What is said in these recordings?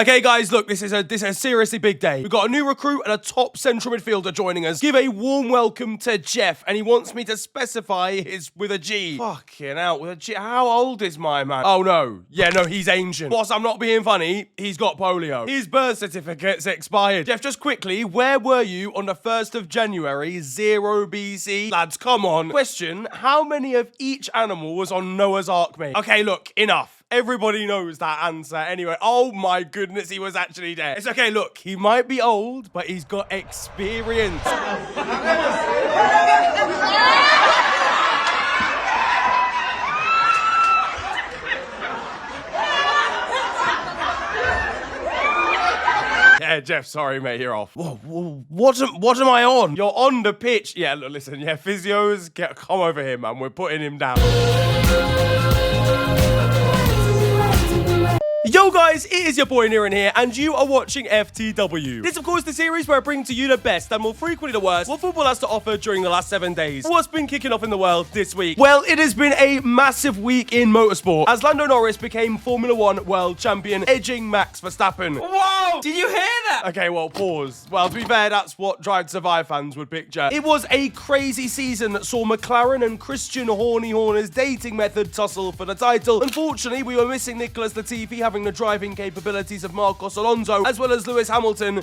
Okay, guys, look, this is a seriously big day. We've got a new recruit and a top central midfielder joining us. Give a warm welcome to Jeff, and he wants me to specify his with a G. Fucking hell, with a G. How old is my man? Oh, no. Yeah, no, he's ancient. Boss, I'm not being funny. He's got polio. His birth certificate's expired. Jeff, just quickly, where were you on the 1st of January, 0 BC? Lads, come on. Question, how many of each animal was on Noah's Ark, mate? Okay, look, enough. Everybody knows that answer anyway. Oh my goodness, he was actually there. It's okay, look, he might be old, but he's got experience. Yeah, Jeff, sorry, mate, you're off. Whoa, what am I on? You're on the pitch. Yeah, look, listen, yeah, physios, come over here, man. We're putting him down. Yo guys, it is your boy Niran here, and you are watching FTW. This, of course, the series where I bring to you the best and more frequently the worst what football has to offer during the last 7 days. What's been kicking off in the world this week? Well, it has been a massive week in motorsport, as Lando Norris became Formula 1 world champion, edging Max Verstappen. Whoa! Did you hear that? Okay, well, pause. Well, to be fair, that's what Drive to Survive fans would picture. It was a crazy season that saw McLaren and Christian Horner's dating method tussle for the title. Unfortunately, we were missing Nicholas Latifi having the driving capabilities of Marcos Alonso, as well as Lewis Hamilton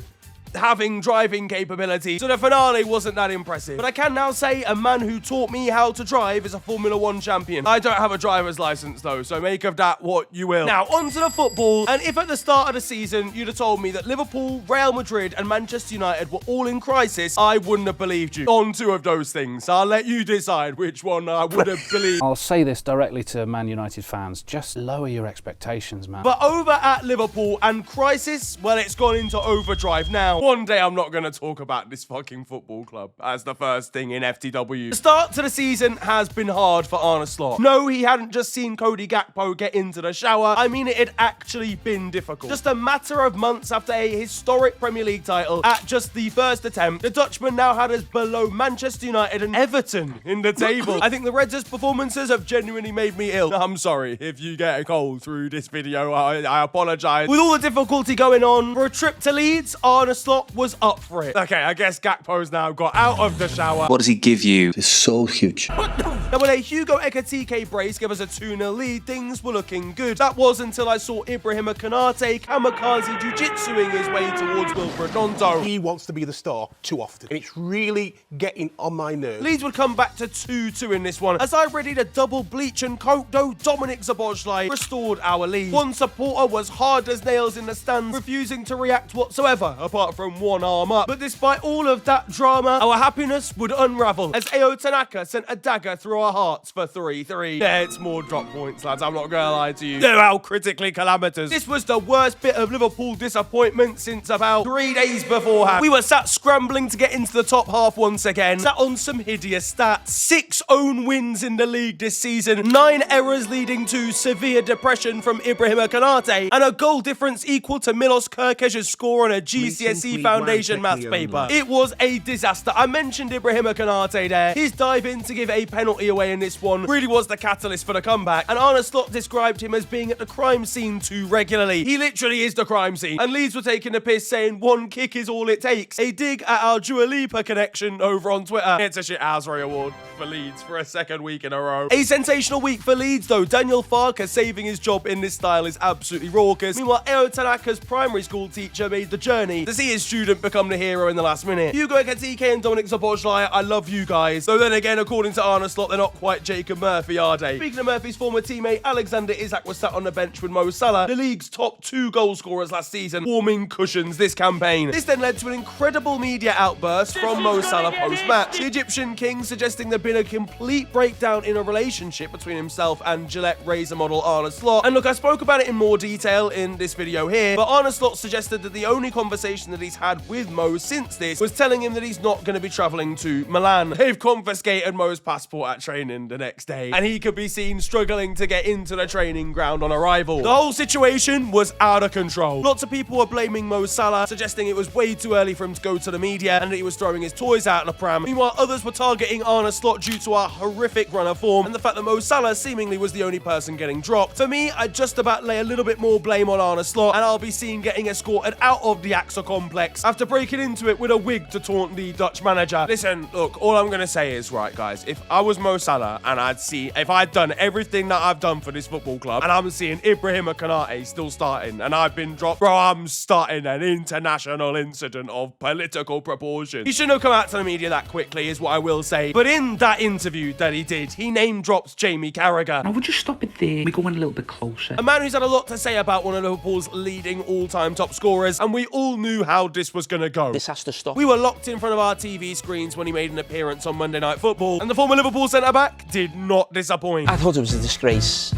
having driving capability, so the finale wasn't that impressive. But I can now say a man who taught me how to drive is a Formula 1 champion. I don't have a driver's license though, so make of that what you will. Now, onto the football, and if at the start of the season you'd have told me that Liverpool, Real Madrid and Manchester United were all in crisis, I wouldn't have believed you. On two of those things. I'll let you decide which one I would have believed. I'll say this directly to Man United fans, just lower your expectations, man. But over at Liverpool and crisis, well, it's gone into overdrive now. One day I'm not going to talk about this fucking football club as the first thing in FTW. The start to the season has been hard for Arne Slot. No, he hadn't just seen Cody Gakpo get into the shower. I mean, it had actually been difficult. Just a matter of months after a historic Premier League title at just the first attempt, the Dutchman now had us below Manchester United and Everton in the table. I think the Reds' performances have genuinely made me ill. I'm sorry if you get a cold through this video. I apologize. With all the difficulty going on, for a trip to Leeds, Arne Slot was up for it. Okay, I guess Gakpo's now got out of the shower. What does he give you? It's so huge. Now, when a Hugo Ekatike brace gave us a 2-0 lead, things were looking good. That was until I saw Ibrahima Konate kamikaze jiu-jitsuing his way towards Wilfred Gnonto. He wants to be the star too often, and it's really getting on my nerves. Leeds would come back to 2-2 in this one, as I readied a double bleach and coat, though Dominic Szoboszlai restored our lead. One supporter was hard as nails in the stands, refusing to react whatsoever, apart from one arm up. But despite all of that drama, our happiness would unravel, as Ao Tanaka sent a dagger through our hearts for 3-3. Yeah, it's more drop points, lads, I'm not gonna lie to you. They're how critically calamitous. This was the worst bit of Liverpool disappointment since about 3 days beforehand. We were sat scrambling to get into the top half once again, sat on some hideous stats. 6 own wins in the league this season, 9 errors leading to severe depression from Ibrahima Konate, and a goal difference equal to Milos Kerkez's score on a GCSE Foundation maths paper. It was a disaster. I mentioned Ibrahima Konate there. His dive in to give a penalty away in this one really was the catalyst for the comeback, and Arne Slot described him as being at the crime scene too regularly. He literally is the crime scene, and Leeds were taking the piss saying one kick is all it takes. A dig at our Dua Lipa connection over on Twitter. It's a shithousery award for Leeds for a second week in a row. A sensational week for Leeds though. Daniel Farker saving his job in this style is absolutely raucous. Meanwhile, Ao Tanaka's primary school teacher made the journey to see his student become the hero in the last minute. Hugo Ekatike and Dominic Szoboszlai, I love you guys. Though then again, according to Arne Slot, they're not quite Jacob Murphy, are they? Speaking of Murphy's former teammate, Alexander Isak was sat on the bench with Mo Salah, the league's top 2 goal scorers last season, warming cushions this campaign. This then led to an incredible media outburst from Mo Salah post-match. The Egyptian king suggesting there'd been a complete breakdown in a relationship between himself and Gillette razor model Arne Slot. And look, I spoke about it in more detail in this video here, but Arne Slot suggested that the only conversation that he he's had with Mo since this was telling him that he's not going to be travelling to Milan. They've confiscated Mo's passport at training the next day, and he could be seen struggling to get into the training ground on arrival. The whole situation was out of control. Lots of people were blaming Mo Salah, suggesting it was way too early for him to go to the media and that he was throwing his toys out of the pram. Meanwhile, others were targeting Arne Slot due to our horrific run of form and the fact that Mo Salah seemingly was the only person getting dropped. For me, I just about lay a little bit more blame on Arne Slot, and I'll be seen getting escorted out of the AXA complex after breaking into it with a wig to taunt the Dutch manager. Listen, look, all I'm going to say is, right, guys, if I was Mo Salah and if I'd done everything that I've done for this football club and I'm seeing Ibrahima Konate still starting and I've been dropped, bro, I'm starting an international incident of political proportions. He shouldn't have come out to the media that quickly, is what I will say. But in that interview that he did, he name drops Jamie Carragher. I would just stop it there. We go in a little bit closer. A man who's had a lot to say about one of Liverpool's leading all-time top scorers, and we all knew how this was going to go. This has to stop. We were locked in front of our TV screens when he made an appearance on Monday Night Football, and the former Liverpool centre-back did not disappoint. I thought it was a disgrace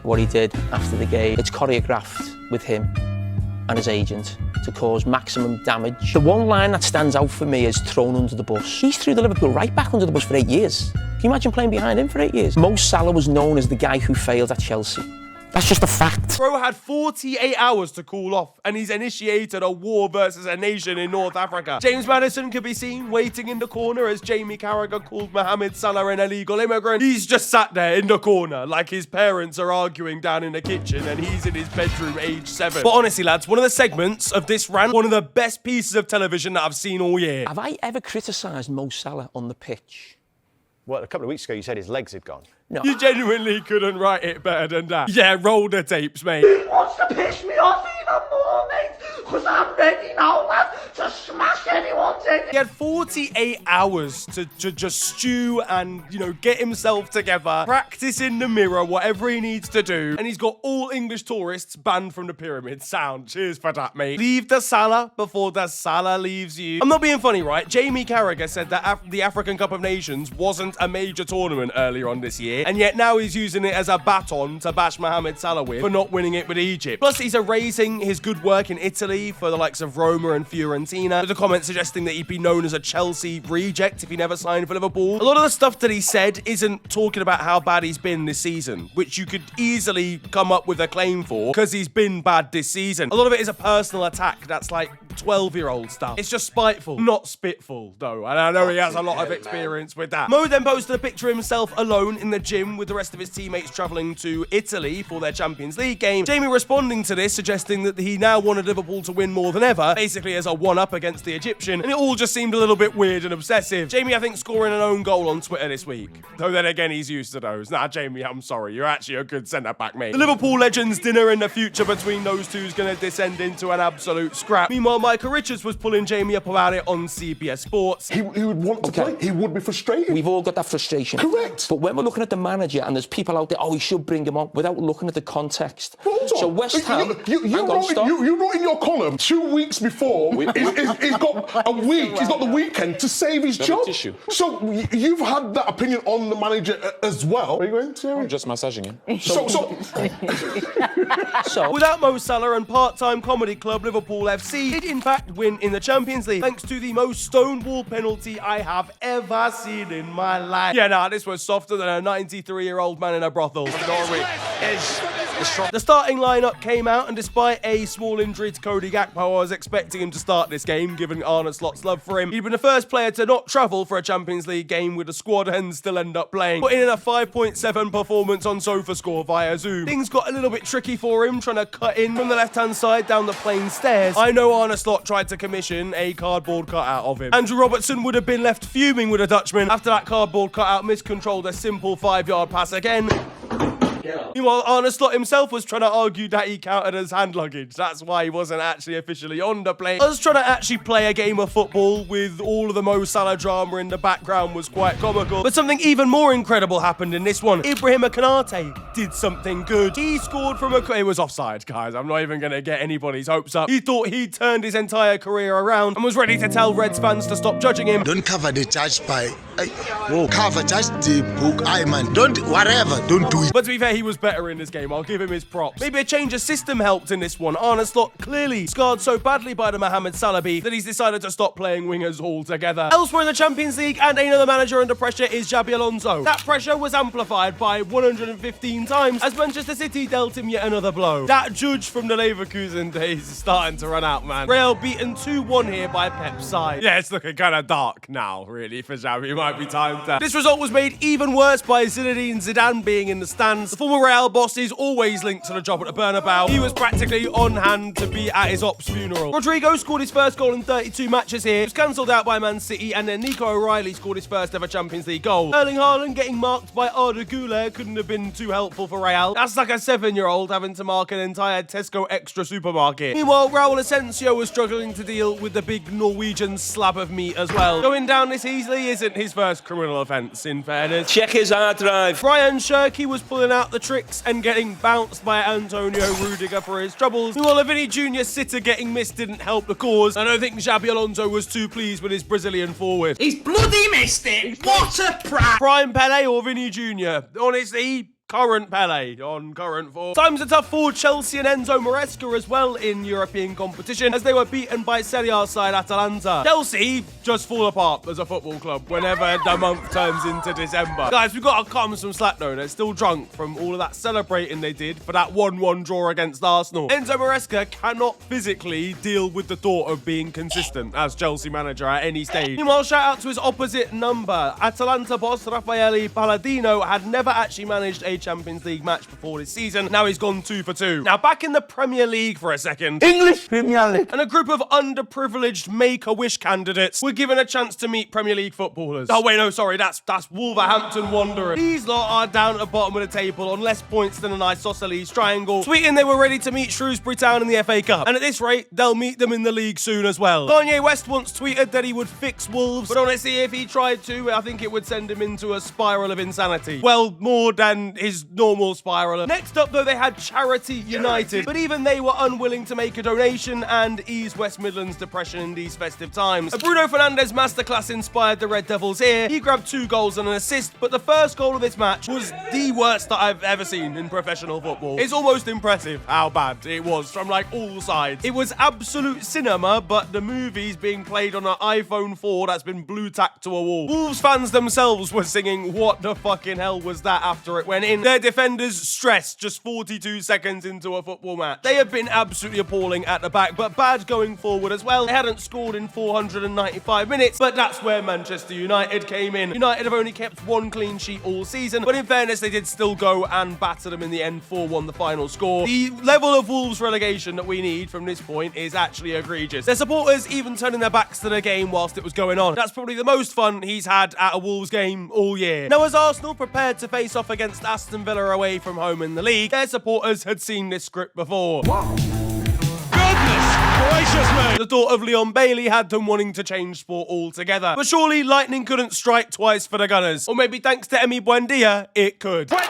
what he did after the game. It's choreographed with him and his agent to cause maximum damage. The one line that stands out for me is thrown under the bus. He's threw the Liverpool right back under the bus for 8 years. Can you imagine playing behind him for 8 years? Mo Salah was known as the guy who failed at Chelsea. That's just a fact. Bro had 48 hours to cool off, and he's initiated a war versus a nation in North Africa. James Maddison could be seen waiting in the corner as Jamie Carragher called Mohamed Salah an illegal immigrant. He's just sat there in the corner like his parents are arguing down in the kitchen and he's in his bedroom age 7. But honestly, lads, one of the segments of this rant, one of the best pieces of television that I've seen all year. Have I ever criticised Mo Salah on the pitch? Well, a couple of weeks ago you said his legs had gone. No. You genuinely couldn't write it better than that. Yeah, roll the tapes, mate. He wants to piss me off even more, mate, because I'm ready now, lad, to smash anyone's head. He had 48 hours to just stew and, you know, get himself together, practice in the mirror, whatever he needs to do, and he's got all English tourists banned from the pyramid. Sound. Cheers for that, mate. Leave the Salah before the Salah leaves you. I'm not being funny, right? Jamie Carragher said that the African Cup of Nations wasn't a major tournament earlier on this year, and yet now he's using it as a baton to bash Mohamed Salah with for not winning it with Egypt. Plus, he's erasing his good work in Italy for the likes of Roma and Fiorentina, with a comment suggesting that he'd be known as a Chelsea reject if he never signed for Liverpool. A lot of the stuff that he said isn't talking about how bad he's been this season, which you could easily come up with a claim for because he's been bad this season. A lot of it is a personal attack that's like 12-year-old stuff. It's just spiteful, not spitful, though, and I know he has a lot of experience with that. Mo then posted a picture of himself alone in the gym with the rest of his teammates travelling to Italy for their Champions League game. Jamie responding to this, suggesting that he now wanted Liverpool to win more than ever, basically as a one-up against the Egyptian, and it all just seemed a little bit weird and obsessive. Jamie, I think, scoring an own goal on Twitter this week. Though then again, he's used to those. Nah, Jamie, I'm sorry. You're actually a good centre-back, mate. The Liverpool legends dinner in the future between those two is going to descend into an absolute scrap. Meanwhile, Micah Richards was pulling Jamie up about it on CBS Sports. He would want to play. He would be frustrated. We've all got that frustration. Correct. But when we're looking at the manager and there's people out there, oh, we should bring him on, without looking at the context. So West Ham, you wrote in your column 2 weeks before, he's got a week, he's got the weekend to save his job. So you've had that opinion on the manager as well. Are you going to? I'm just massaging him. So without Mo Salah and part-time comedy club Liverpool FC did in fact win in the Champions League, thanks to the most stonewall penalty I have ever seen in my life. Yeah, nah, this was softer than a 93-year-old man in a brothel. The starting lineup came out, and despite a small injury to Cody Gakpo, I was expecting him to start this game, given Arne Slot's love for him. He'd been the first player to not travel for a Champions League game with the squad and still end up playing, putting in a 5.7 performance on SofaScore via Zoom. Things got a little bit tricky for him, trying to cut in from the left-hand side down the plain stairs. I know Arne Slot tried to commission a cardboard cutout of him. Andrew Robertson would have been left fuming with a Dutchman after that cardboard cutout miscontrolled a simple 5-yard pass again. Meanwhile, Arne Slot himself was trying to argue that he counted as hand luggage. That's why he wasn't actually officially on the plane. Us trying to actually play a game of football with all of the Mo Salah drama in the background was quite comical. But something even more incredible happened in this one. Ibrahima Konate did something good. He scored from it was offside, guys. I'm not even going to get anybody's hopes up. He thought he'd turned his entire career around and was ready to tell Reds fans to stop judging him. Don't cover the judge by... cover just the book. Don't do it. But to be fair, fair, he was better in this game. I'll give him his props. Maybe a change of system helped in this one. Arne Slot clearly scarred so badly by the Mohamed Salah beef that he's decided to stop playing wingers altogether. Elsewhere in the Champions League, and another manager under pressure is Xabi Alonso. That pressure was amplified by 115 times as Manchester City dealt him yet another blow. That judge from the Leverkusen days is starting to run out, man. Real beaten 2-1 here by Pep's side. Yeah, it's looking kind of dark now, really, for Xabi. It might be time to... This result was made even worse by Zinedine Zidane being in the stands. The former Real boss is always linked to the job at the Bernabeu. He was practically on hand to be at his ops funeral. Rodrigo scored his first goal in 32 matches here. He was cancelled out by Man City, and then Nico O'Reilly scored his first ever Champions League goal. Erling Haaland getting marked by Arda Güler couldn't have been too helpful for Real. That's like a 7-year-old having to mark an entire Tesco Extra supermarket. Meanwhile, Raul Asensio was struggling to deal with the big Norwegian slab of meat as well. Going down this easily isn't his first criminal offence, in fairness. Check his hard drive. Ryan Shirky was pulling out the tricks and getting bounced by Antonio Rudiger for his troubles. Meanwhile, a Vinny Jr. sitter getting missed didn't help the cause. I don't think Xabi Alonso was too pleased with his Brazilian forward. He's bloody missed it. What a prat. Prime Pele or Vinny Jr.? Honestly, current Pele on current form. Times are tough for Chelsea and Enzo Maresca as well in European competition as they were beaten by Serie A side Atalanta. Chelsea just fall apart as a football club whenever the month turns into December. Guys, we've got to cut them some slack though. They're still drunk from all of that celebrating they did for that 1-1 draw against Arsenal. Enzo Maresca cannot physically deal with the thought of being consistent as Chelsea manager at any stage. Meanwhile, shout out to his opposite number. Atalanta boss Raffaele Palladino had never actually managed a Champions League match before this season. Now he's gone 2 for 2. Now back in the Premier League for a second. English Premier League. And a group of underprivileged Make-A-Wish candidates were given a chance to meet Premier League footballers. Oh wait, no, sorry, that's Wolverhampton Wanderers. These lot are down at the bottom of the table on less points than an isosceles triangle, tweeting they were ready to meet Shrewsbury Town in the FA Cup. And at this rate, they'll meet them in the league soon as well. Kanye West once tweeted that he would fix Wolves, but honestly, if he tried to, I think it would send him into a spiral of insanity. Well, more than his normal spiral. Next up, though, they had Charity United, but even they were unwilling to make a donation and ease West Midlands' depression in these festive times. A Bruno Fernandes masterclass inspired the Red Devils here. He grabbed 2 goals and an assist, but the first goal of this match was the worst that I've ever seen in professional football. It's almost impressive how bad it was from like all sides. It was absolute cinema, but the movie's being played on an iPhone 4 that's been blue tacked to a wall. Wolves fans themselves were singing "What the fucking hell was that?" after it went in. Their defenders stressed just 42 seconds into a football match. They have been absolutely appalling at the back, but bad going forward as well. They hadn't scored in 495 minutes, but that's where Manchester United came in. United have only kept 1 clean sheet all season, but in fairness, they did still go and batter them in the end. 4-1 the final score. The level of Wolves relegation that we need from this point is actually egregious. Their supporters even turning their backs to the game whilst it was going on. That's probably the most fun he's had at a Wolves game all year. Now, as Arsenal prepared to face off against Aston Villa away from home in the league, their supporters had seen this script before. The thought of Leon Bailey had them wanting to change sport altogether. But surely lightning couldn't strike twice for the Gunners. Or maybe thanks to Emi Buendia, it could. Buendia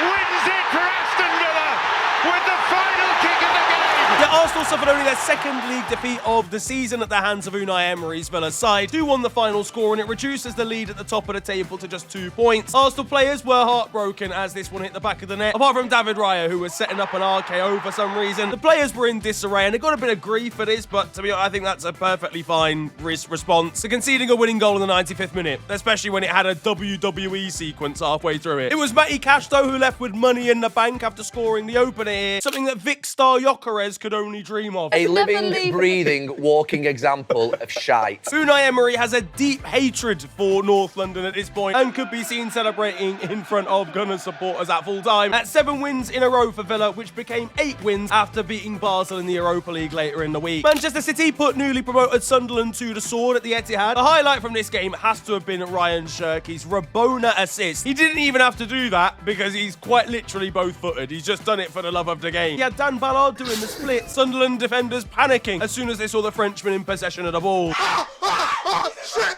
wins it for Aston Villa with the final kick of the game. The Arsenal suffered only their 2nd league defeat of the season at the hands of Unai Emery's Villa side. 2-1 the final score, and it reduces the lead at the top of the table to just 2 points. Arsenal players were heartbroken as this one hit the back of the net. Apart from David Raya, who was setting up an RKO for some reason, the players were in disarray, and they got a bit of grief for this, but to be honest, I think that's a perfectly fine response to conceding a winning goal in the 95th minute, especially when it had a WWE sequence halfway through it. It was Matty Cash, though, who left with money in the bank after scoring the opener here, something that Vic Star Gyökeres could only dream of. A living, breathing, walking example of shite. Unai Emery has a deep hatred for North London at this point and could be seen celebrating in front of Gunners supporters at full time. At 7 wins in a row for Villa, which became 8 wins after beating Basel in the Europa League later in the week. Manchester City put newly promoted Sunderland to the sword at the Etihad. The highlight from this game has to have been Ryan Shirky's Rabona assist. He didn't even have to do that because he's quite literally both-footed. He's just done it for the love of the game. He had Dan Ballard doing the split. Sunderland defenders panicking as soon as they saw the Frenchman in possession of the ball. Shit!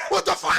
What the fuck?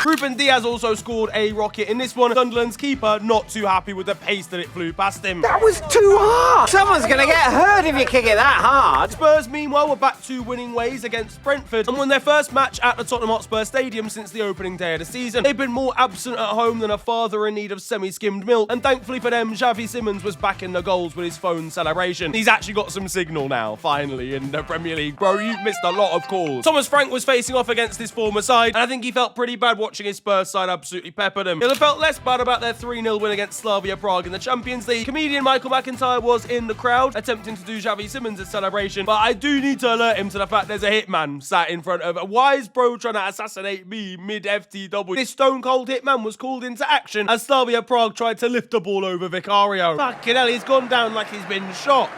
Ruben Diaz also scored a rocket in this one. Sunderland's keeper not too happy with the pace that it flew past him. That was too hard. Someone's going to get hurt if you kick it that hard. Spurs, meanwhile, were back to winning ways against Brentford and won their first match at the Tottenham Hotspur Stadium since the opening day of the season. They've been more absent at home than a father in need of semi-skimmed milk, and thankfully for them, Xavi Simons was back in the goals with his phone celebration. He's actually got some signal now, finally, in the Premier League. Bro, you've missed a lot of calls. Thomas Frank was facing off against his former side, and I think he felt pretty bad watching his Spurs side absolutely pepper them. He'll have felt less bad about their 3-0 win against Slavia Prague in the Champions League. Comedian Michael McIntyre was in the crowd, attempting to do Xavi Simons' celebration, but I do need to alert him to the fact there's a hitman sat in front of it. Why is bro trying to assassinate me mid-FTW? This stone cold hitman was called into action as Slavia Prague tried to lift the ball over Vicario. Fucking hell, he's gone down like he's been shot.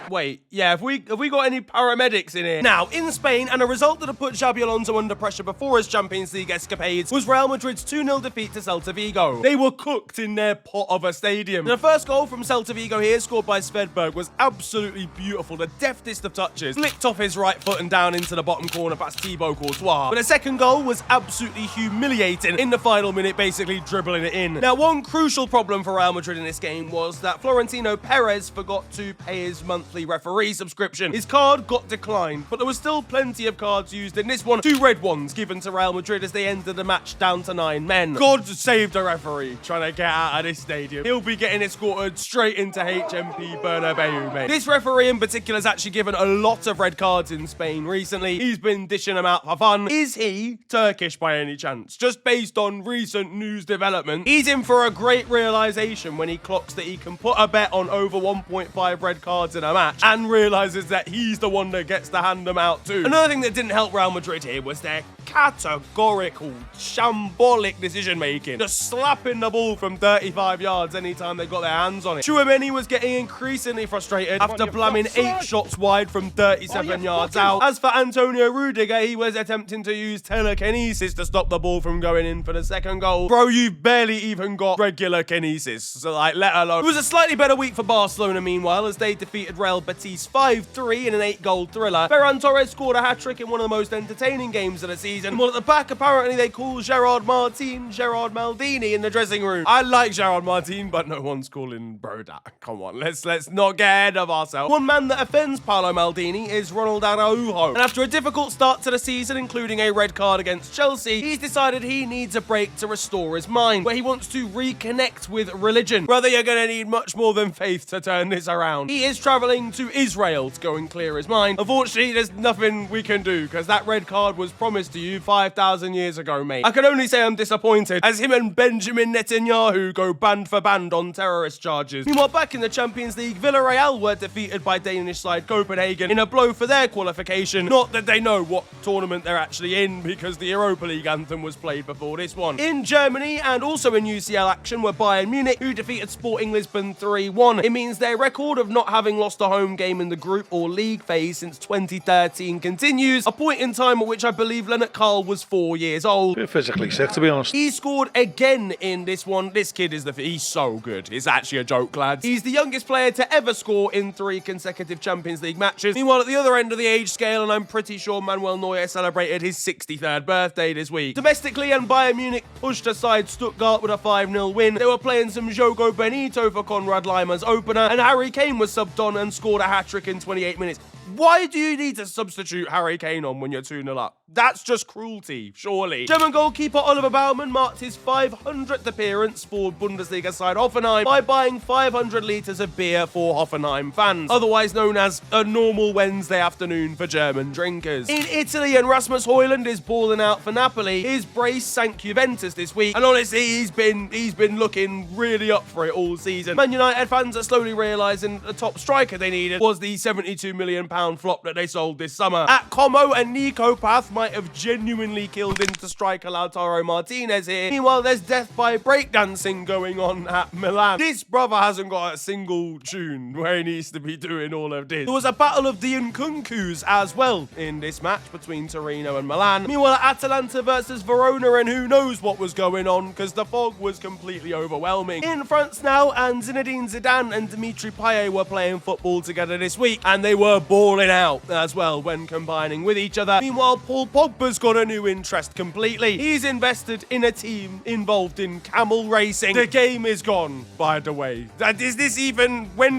Wait, yeah, have we got any paramedics in here? Now, in Spain, and a result that had put Xabi Alonso under pressure before his Champions League escapades was Real Madrid's 2-0 defeat to Celta Vigo. They were cooked in their pot of a stadium. The first goal from Celta Vigo here, scored by Svedberg, was absolutely beautiful. The deftest of touches. Flicked off his right foot and down into the bottom corner past Thibaut Courtois. But the second goal was absolutely humiliating in the final minute, basically dribbling it in. Now, one crucial problem for Real Madrid in this game was that Florentino Perez forgot to pay his monthly referee subscription. His card got declined, but there was still plenty of cards used in this one. 2 red ones given to Real Madrid as they ended the match down to 9 men. God save the referee trying to get out of this stadium. He'll be getting escorted straight into HMP Bernabeu, mate. This referee in particular has actually given a lot of red cards in Spain recently. He's been dishing them out for fun. Is he Turkish by any chance? Just based on recent news development, he's in for a great realization when he clocks that he can put a bet on over 1.5 red cards in a match and realizes that he's the one that gets to hand them out too. Another thing that didn't help Real Madrid here was their categorical, shambolic decision making. Just slapping the ball from 35 yards anytime they got their hands on it. Chouameni was getting increasingly frustrated after blamming 8 shots wide from 37 yards out. As for Antonio Rudiger, he was attempting to use telekinesis to stop the ball from going in for the second goal. Bro, you've barely even got regular kinesis, so like, let alone. It was a slightly better week for Barcelona, meanwhile, as they defeated Real Betis 5-3 in an 8-goal thriller. Ferran Torres scored a hat-trick in one of the most entertaining games of the season. Well, at the back, apparently they call Gerard Martin Gerard Maldini in the dressing room. I like Gerard Martin, but no one's calling bro that. Come on, let's not get ahead of ourselves. One man that offends Paolo Maldini is Ronald Araujo. And after a difficult start to the season, including a red card against Chelsea, he's decided he needs a break to restore his mind, where he wants to reconnect with religion. Brother, you're gonna need much more than faith to turn this around. He is traveling to Israel to go and clear his mind. Unfortunately, there's nothing we can do because that red card was promised to you 5,000 years ago, mate. I can only say I'm disappointed as him and Benjamin Netanyahu go band for band on terrorist charges. Meanwhile, back in the Champions League, Villarreal were defeated by Danish side Copenhagen in a blow for their qualification. Not that they know what tournament they're actually in because the Europa League anthem was played before this one. In Germany and also in UCL action were Bayern Munich, who defeated Sporting Lisbon 3-1. It means their record of not having lost a home game in the group or league phase since 2013 continues, a point in time at which I believe Lennart Karl was 4 years old. Bit physically sick, to be honest. He scored again in this one. This kid is he's so good. It's actually a joke, lads. He's the youngest player to ever score in 3 consecutive Champions League matches. Meanwhile, at the other end of the age scale, and I'm pretty sure Manuel Neuer celebrated his 63rd birthday this week. Domestically, and Bayern Munich pushed aside Stuttgart with a 5-0 win. They were playing some Jogo Benito for Konrad Laimer's opener, and Harry Kane was subbed on and scored a hat-trick in 28 minutes. Why do you need to substitute Harry Kane on when you're 2-0 up? That's just cruelty, surely. German goalkeeper Oliver Baumann marked his 500th appearance for Bundesliga side Hoffenheim by buying 500 litres of beer for Hoffenheim fans, otherwise known as a normal Wednesday afternoon for German drinkers. In Italy, and Rasmus Højlund is balling out for Napoli. His brace sank Juventus this week, and honestly, he's been looking really up for it all season. Man United fans are slowly realising the top striker they needed was the £72 million flop that they sold this summer. At Como, and Nico Path might have genuinely killed into striker Lautaro Martinez here. Meanwhile, there's death by breakdancing going on at Milan. This brother hasn't got a single tune where he needs to be doing all of this. There was a battle of the Nkunkus as well in this match between Torino and Milan. Meanwhile, Atalanta versus Verona, and who knows what was going on because the fog was completely overwhelming. In France now, and Zinedine Zidane and Dimitri Payet were playing football together this week, and they were bored balling out as well when combining with each other. Meanwhile, Paul Pogba's got a new interest completely. He's invested in a team involved in camel racing. The game is gone, by the way. When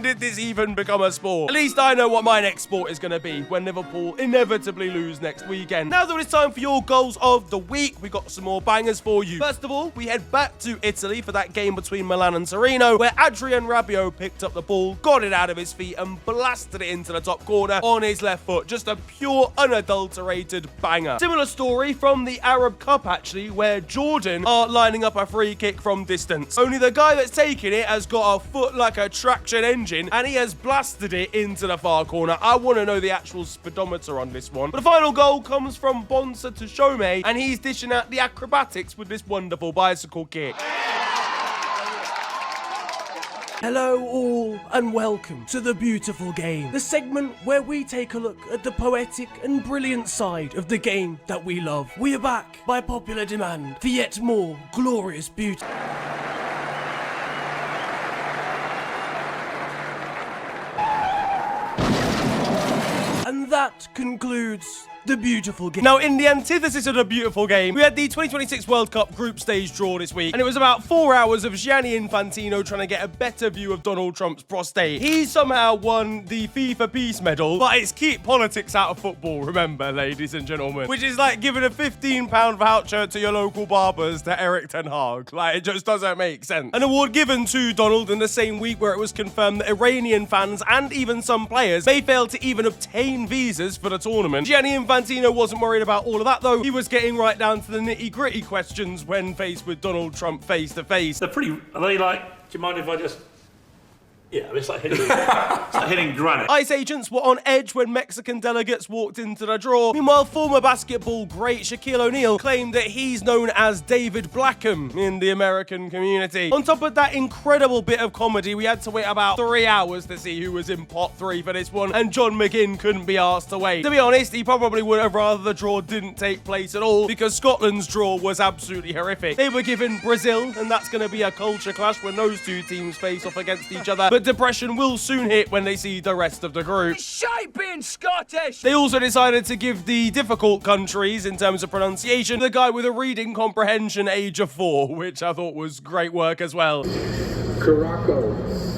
did this even become a sport? At least I know what my next sport is going to be when Liverpool inevitably lose next weekend. Now that it's time for your goals of the week, we got some more bangers for you. First of all, we head back to Italy for that game between Milan and Torino, where Adrian Rabiot picked up the ball, got it out of his feet, and blasted it into the top corner on his left foot. Just a pure, unadulterated banger. Similar story from the Arab Cup, actually, where Jordan are lining up a free kick from distance. Only the guy that's taking it has got a foot like a traction engine, and he has blasted it into the far corner. I want to know the actual speedometer on this one. But the final goal comes from Bonsa to Shome, and he's dishing out the acrobatics with this wonderful bicycle kick. Hello all and welcome to The Beautiful Game, the segment where we take a look at the poetic and brilliant side of the game that we love. We are back by popular demand for yet more glorious beauty. And that concludes The Beautiful Game. Now, in the antithesis of The Beautiful Game, we had the 2026 World Cup group stage draw this week, and it was about 4 hours of Gianni Infantino trying to get a better view of Donald Trump's prostate. He somehow won the FIFA Peace Medal, but it's keep politics out of football, remember, ladies and gentlemen, which is like giving a £15 voucher to your local barbers to Eric Ten Hag. Like, it just doesn't make sense. An award given to Donald in the same week where it was confirmed that Iranian fans and even some players may fail to even obtain visas for the tournament. Gianni Infantino wasn't worried about all of that, though. He was getting right down to the nitty-gritty questions when faced with Donald Trump face to face. Are they like, do you mind if I just... Yeah, it's like hitting granite. ICE agents were on edge when Mexican delegates walked into the draw. Meanwhile, former basketball great Shaquille O'Neal claimed that he's known as David Blackham in the American community. On top of that incredible bit of comedy, we had to wait about 3 hours to see who was in pot 3 for this one, and John McGinn couldn't be asked to wait. To be honest, he probably would have rather the draw didn't take place at all, because Scotland's draw was absolutely horrific. They were given Brazil, and that's going to be a culture clash when those two teams face off against each other. But depression will soon hit when they see the rest of the group. It's shite being Scottish! They also decided to give the difficult countries, in terms of pronunciation, the guy with a reading comprehension age of 4, which I thought was great work as well. Caraco.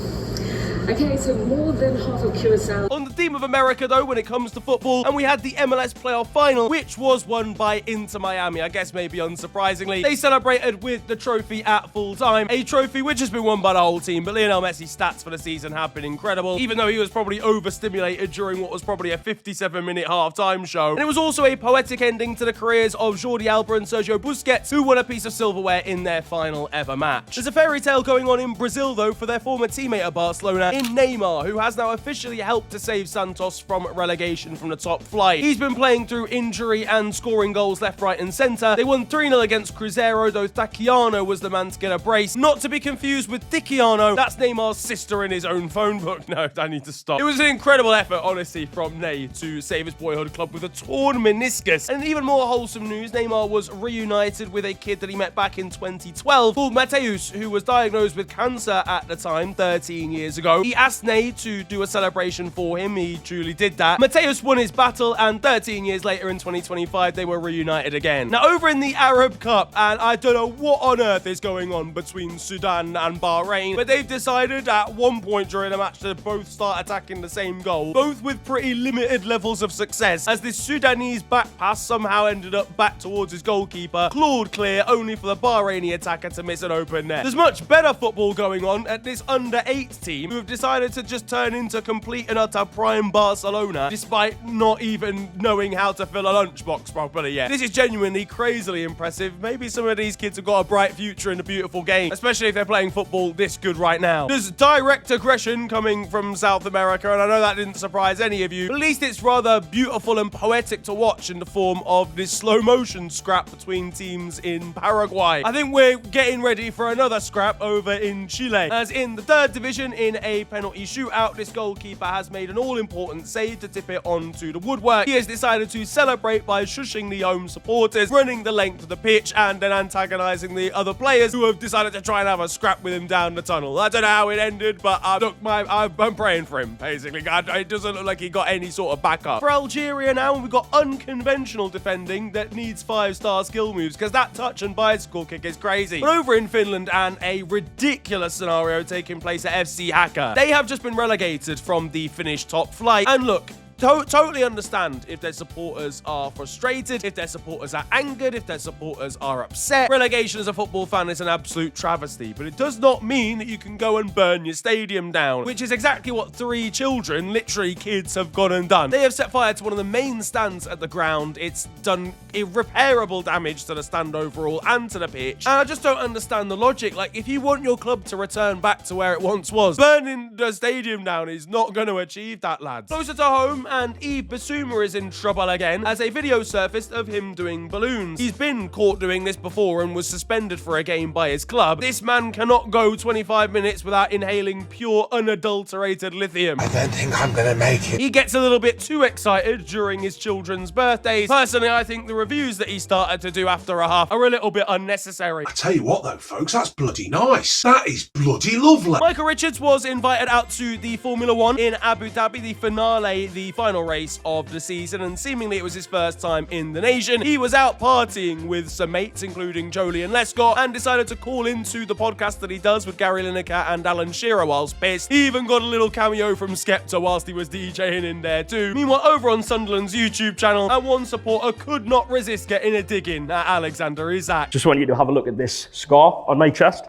Okay, so more than half of Curacao. On the theme of America, though, when it comes to football, and we had the MLS playoff final, which was won by Inter Miami, I guess maybe unsurprisingly. They celebrated with the trophy at full time, a trophy which has been won by the whole team, but Lionel Messi's stats for the season have been incredible, even though he was probably overstimulated during what was probably a 57-minute half-time show. And it was also a poetic ending to the careers of Jordi Alba and Sergio Busquets, who won a piece of silverware in their final ever match. There's a fairy tale going on in Brazil, though, for their former teammate at Barcelona, in Neymar, who has now officially helped to save Santos from relegation from the top flight. He's been playing through injury and scoring goals left, right and centre. They won 3-0 against Cruzeiro, though Tachiano was the man to get a brace. Not to be confused with Tichiano, that's Neymar's sister in his own phone book. No, I need to stop. It was an incredible effort, honestly, from Ney to save his boyhood club with a torn meniscus. And even more wholesome news, Neymar was reunited with a kid that he met back in 2012 called Mateus, who was diagnosed with cancer at the time, 13 years ago. He asked Ney to do a celebration for him. He truly did that. Mateus won his battle, and 13 years later in 2025, they were reunited again. Now, over in the Arab Cup, and I don't know what on earth is going on between Sudan and Bahrain, but they've decided at one point during the match to both start attacking the same goal, both with pretty limited levels of success, as this Sudanese back pass somehow ended up back towards his goalkeeper, clawed clear, only for the Bahraini attacker to miss an open net. There's much better football going on at this under-8 team, who have decided to just turn into complete and utter prime Barcelona, despite not even knowing how to fill a lunchbox properly yet. This is genuinely crazily impressive. Maybe some of these kids have got a bright future in the beautiful game, especially if they're playing football this good right now. There's direct aggression coming from South America, and I know that didn't surprise any of you, but at least it's rather beautiful and poetic to watch in the form of this slow motion scrap between teams in Paraguay. I think we're getting ready for another scrap over in Chile, as in the 3rd division in a a penalty shootout, this goalkeeper has made an all-important save to tip it onto the woodwork. He has decided to celebrate by shushing the home supporters, running the length of the pitch, and then antagonising the other players who have decided to try and have a scrap with him down the tunnel. I don't know how it ended, but I'm praying for him, basically. It doesn't look like he got any sort of backup. For Algeria now, we've got unconventional defending that needs 5-star skill moves, because that touch and bicycle kick is crazy. But over in Finland, and a ridiculous scenario taking place at FC Haka. They have just been relegated from the Finnish top flight. And look, totally understand if their supporters are frustrated, if their supporters are angered, if their supporters are upset. Relegation as a football fan is an absolute travesty, but it does not mean that you can go and burn your stadium down, which is exactly what 3 children, literally kids, have gone and done. They have set fire to one of the main stands at the ground. It's done irreparable damage to the stand overall and to the pitch. And I just don't understand the logic. Like, if you want your club to return back to where it once was, burning the stadium down is not going to achieve that, lads. Closer to home, and Yves Bissouma is in trouble again as a video surfaced of him doing balloons. He's been caught doing this before and was suspended for a game by his club. This man cannot go 25 minutes without inhaling pure, unadulterated lithium. I don't think I'm gonna make it. He gets a little bit too excited during his children's birthdays. Personally, I think the reviews that he started to do after a half are a little bit unnecessary. I tell you what though, folks, that's bloody nice. That is bloody lovely. Michael Richards was invited out to the Formula 1 in Abu Dhabi, the finale, the final race of the season, and seemingly it was his first time in the nation. He was out partying with some mates, including Jolie and Lescott, and decided to call into the podcast that he does with Gary Lineker and Alan Shearer whilst pissed. He even got a little cameo from Skepta whilst he was DJing in there too. Meanwhile, over on Sunderland's YouTube channel, and one supporter could not resist getting a dig in at Alexander Isak. Just want you to have a look at this scar on my chest.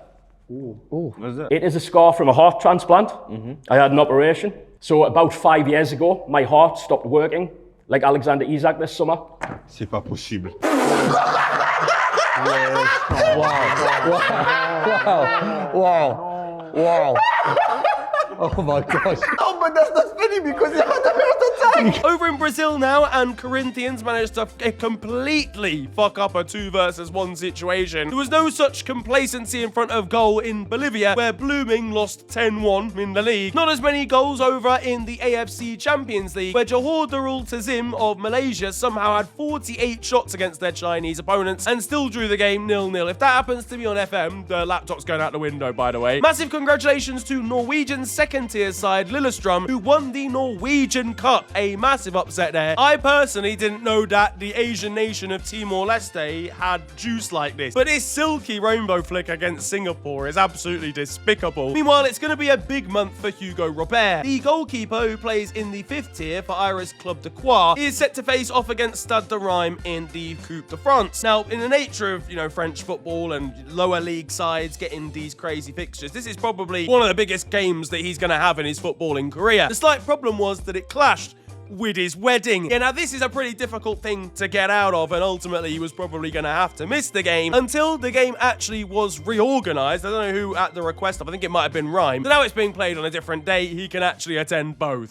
Ooh. What is it? It is a scar from a heart transplant. I had an operation. So about 5 years ago, my heart stopped working, like Alexander Isak this summer. C'est pas possible. Wow. Oh my gosh. Oh, but that's not funny because he had a heart attack. Over in Brazil now, and Corinthians managed to completely fuck up a 2 versus 1 situation. There was no such complacency in front of goal in Bolivia, where Blooming lost 10-1 in the league. Not as many goals over in the AFC Champions League, where Johor Darul Tazim of Malaysia somehow had 48 shots against their Chinese opponents and still drew the game 0-0. If that happens to be on FM, the laptop's going out the window, by the way. Massive congratulations to Norwegian's second-tier side Lillestrøm, who won the Norwegian Cup. A massive upset there. I personally didn't know that the Asian nation of Timor-Leste had juice like this, but this silky rainbow flick against Singapore is absolutely despicable. Meanwhile, it's going to be a big month for Hugo Robert. The goalkeeper who plays in the 5th tier for Iris Club de Croix is set to face off against Stade de Reims in the Coupe de France. Now, in the nature of, French football and lower league sides getting these crazy fixtures, this is probably one of the biggest games that he's going to have in his footballing career. The slight problem was that it clashed with his wedding. Yeah, now this is a pretty difficult thing to get out of, and ultimately he was probably going to have to miss the game until the game actually was reorganized. I don't know who at the request of, I think it might have been Rhyme. So now it's being played on a different day, he can actually attend both.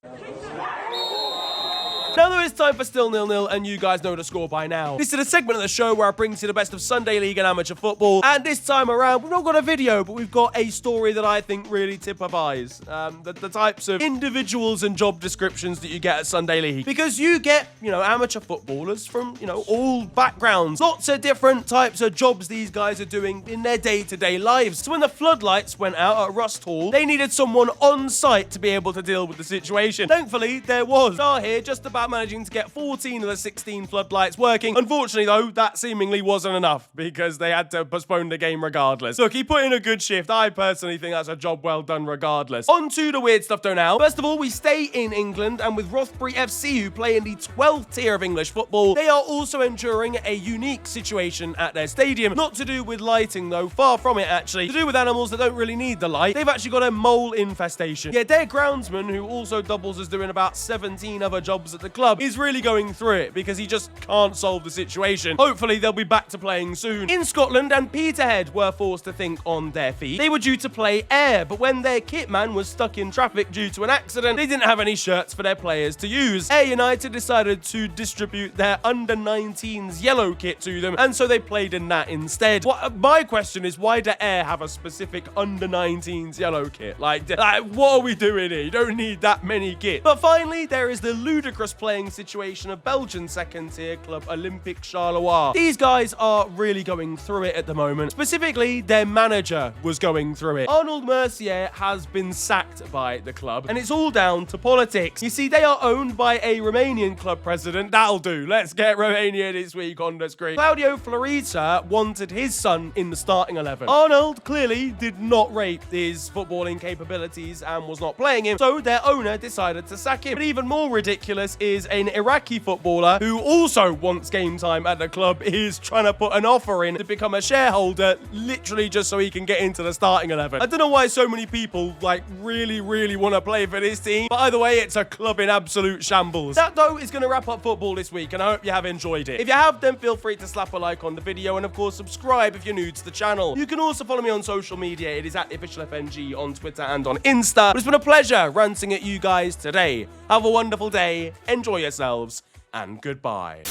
Now there is time for Still 0-0, and you guys know the score by now. This is a segment of the show where I bring to you the best of Sunday League and amateur football, and this time around, we've not got a video, but we've got a story that I think really typifies the types of individuals and job descriptions that you get at Sunday League. Because you get, amateur footballers from, all backgrounds. Lots of different types of jobs these guys are doing in their day-to-day lives. So when the floodlights went out at Rust Hall, they needed someone on site to be able to deal with the situation. Thankfully, there was. Star here just about managing to get 14 of the 16 floodlights working. Unfortunately, though, that seemingly wasn't enough because they had to postpone the game regardless. Look, he put in a good shift. I personally think that's a job well done regardless. On to the weird stuff, though, now. First of all, we stay in England, and with Rothbury FC, who play in the 12th tier of English football, they are also enduring a unique situation at their stadium. Not to do with lighting, though. Far from it, actually. To do with animals that don't really need the light. They've actually got a mole infestation. Yeah, their groundsman, who also doubles as doing about 17 other jobs at the club is really going through it because he just can't solve the situation. Hopefully they'll be back to playing soon. In Scotland, and Peterhead were forced to think on their feet. They were due to play Ayr, but when their kit man was stuck in traffic due to an accident, they didn't have any shirts for their players to use. Ayr United decided to distribute their under-19s yellow kit to them, and so they played in that instead. My question is, why do Ayr have a specific under-19s yellow kit? Like, what are we doing here? You don't need that many kits. But finally, there is the ludicrous playing situation of Belgian second-tier club Olympique Charleroi. These guys are really going through it at the moment. Specifically, their manager was going through it. Arnold Mercier has been sacked by the club, and it's all down to politics. You see, they are owned by a Romanian club president. That'll do. Let's get Romania this week on the screen. Claudio Florita wanted his son in the starting 11. Arnold clearly did not rate his footballing capabilities and was not playing him, so their owner decided to sack him. But even more ridiculous is an Iraqi footballer who also wants game time at the club is trying to put an offer in to become a shareholder, literally just so he can get into the starting 11. I don't know why so many people really want to play for this team, but either way, it's a club in absolute shambles. That though is going to wrap up football this week, and I hope you have enjoyed it. If you have, then feel free to slap a like on the video, and of course subscribe if you're new to the channel. You can also follow me on social media. It is at @officialfng on Twitter and on Insta. But it's been a pleasure ranting at you guys today. Have a wonderful day, enjoy yourselves, and goodbye.